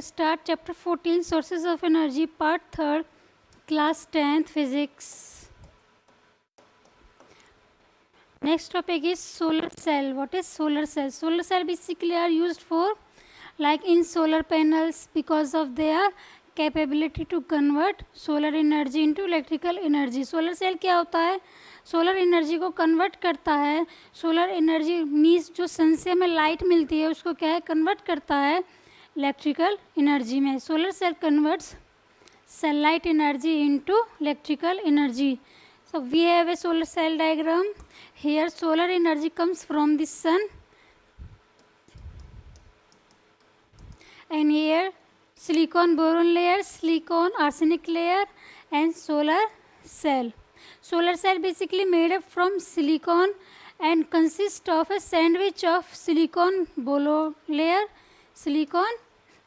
start chapter 14 sources of energy part 3rd class 10th physics. Next topic is solar cell. What is solar cell? Solar cell basically are used for like in solar panels because of their capability to convert solar energy into electrical energy. Solar cell क्या होता है? Solar energy को convert करता है. Solar energy means जो सन से हमें light मिलती है उसको क्या है, कन्वर्ट करता है इलेक्ट्रिकल एनर्जी में. Solar cell converts sunlight energy into electrical energy. So we have a solar cell diagram. Here solar energy comes from the sun, and here silicon boron layer, silicon arsenic layer, and solar cell. Solar cell basically made up from silicon and consists of a sandwich of silicon boron layer, silicon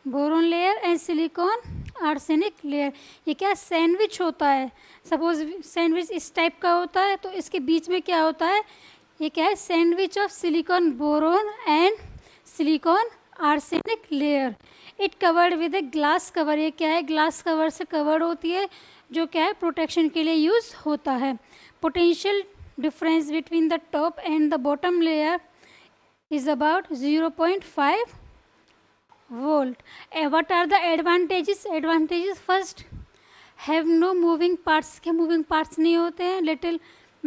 boron layer and silicon arsenic layer. ये क्या sandwich होता है? Suppose sandwich इस type का होता है तो इसके बीच में क्या होता है, ये क्या है, sandwich of silicon boron and silicon arsenic layer. It covered with a glass cover. ये क्या है, ग्लास कवर से कवर्ड होती है जो क्या है प्रोटेक्शन के लिए यूज़ होता है. Potential difference between the top and the bottom layer is about 0.5 volt. What are the advantages? Advantages first, have no moving parts. के moving parts नहीं होते हैं, little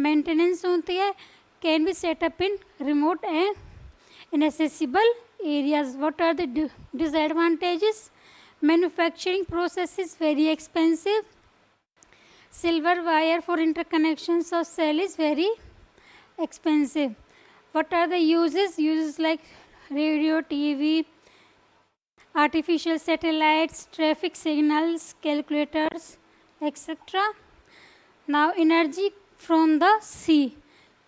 maintenance होती है. Can be set up in remote and inaccessible areas. What are the disadvantages? Manufacturing process is very expensive. Silver wire for interconnections of cell is very expensive. What are the uses? Uses like radio, TV, artificial satellites, traffic signals, calculators, etc. Now energy from the sea.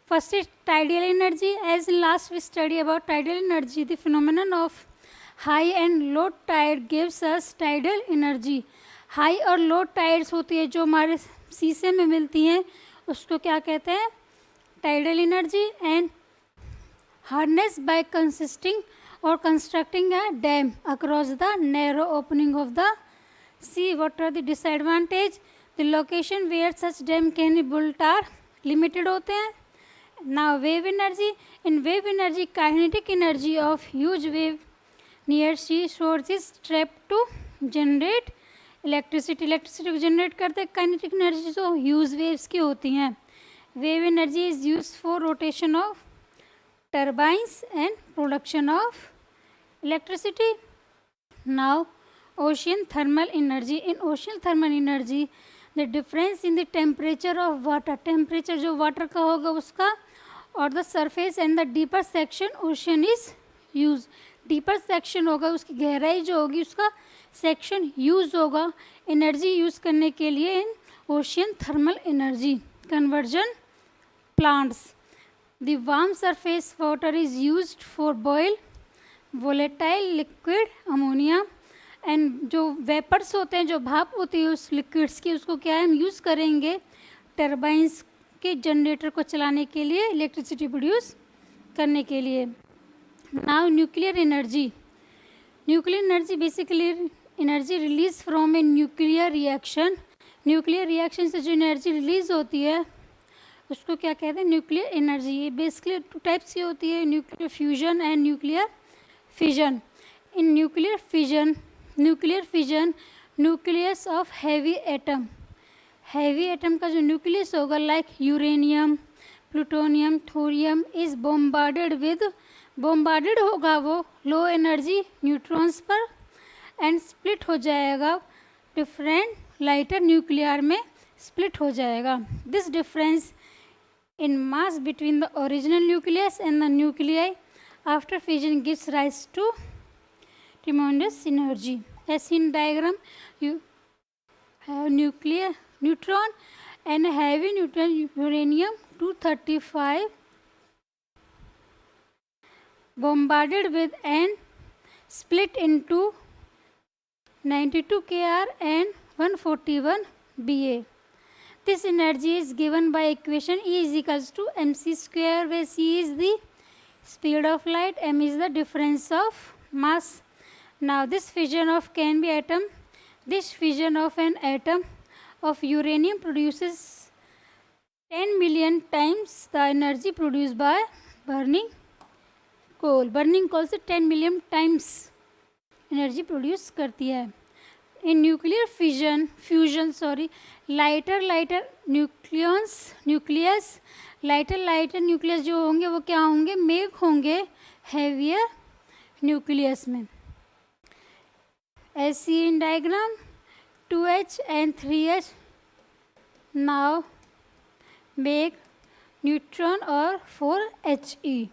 First is tidal energy. As in last we study about tidal energy, the phenomenon of high and low tide gives us tidal energy. High और लो tides होती है जो हमारे शीशे में मिलती हैं उसको क्या कहते हैं, tidal energy. And harness by consisting or constructing a dam across the narrow opening of the sea. What are the disadvantage? The location where such dam can be built are limited होते हैं. Now wave energy. In wave energy, kinetic energy of huge wave near sea shores is trapped to generate electricity. Electricity को generate करते हैं kinetic energy जो huge waves की होती हैं. Wave energy is used for rotation of turbines and production of electricity. Now ocean thermal energy. In ocean thermal energy, the difference in the temperature of water, temperature जो water का होगा उसका, और the surface and the deeper section ocean is used. deeper section होगा उसकी गहराई जो होगी उसका section use होगा energy use करने के लिए in ocean thermal energy. Conversion plants. The warm surface water is used for boil volatile liquid ammonia. And जो वेपर्स होते हैं, जो भाप होती है उस लिक्विड्स की, उसको क्या है हम यूज़ करेंगे टर्बाइंस के जनरेटर को चलाने के लिए, इलेक्ट्रिसिटी प्रोड्यूस करने के लिए. Now nuclear energy. Nuclear energy basically energy release from a nuclear reaction. Nuclear reaction से जो एनर्जी रिलीज होती है उसको क्या कहते हैं, न्यूक्लियर एनर्जी. ये बेसिकली 2 टाइप्स की होती है, nuclear fusion and nuclear fission. In nuclear fission nucleus of heavy atom. Heavy atom का जो न्यूक्लियस होगा like uranium, plutonium, thorium is bombarded होगा वो लो एनर्जी न्यूट्रॉन्स पर एंड स्प्लिट हो जाएगा डिफरेंट लाइटर न्यूक्लियर में स्प्लिट हो जाएगा. This difference in mass between the original nucleus and the nuclei after fission gives rise to tremendous energy. As in diagram, you have neutron and heavy neutron uranium 235 bombarded with and split into 92 Kr and 141 Ba. This energy is given by equation E is equals to mc square, where c is the speed of light, m is the difference of mass Now this fission of an atom of uranium produces 10 million times the energy produced by burning coal. Burning coal से 10 million times energy produce करती है. In nuclear fusion lighter nucleus जो होंगे वो क्या होंगे, make होंगे heavier nucleus में. as seen in diagram, 2H and 3H now make neutron or 4He.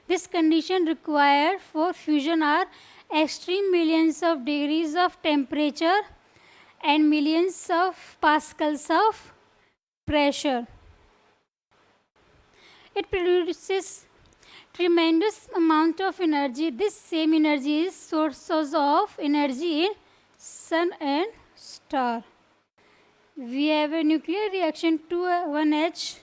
This condition required for fusion are extreme millions of degrees of temperature and millions of pascals of pressure. It produces tremendous amount of energy. This same energy is sources of energy in sun and star. We have a nuclear reaction 2,1H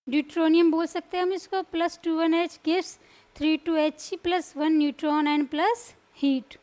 ड्यूट्रोनियम बोल सकते हैं हम इसको, plus 2,1H gives 3,2He plus 1 neutron and plus heat.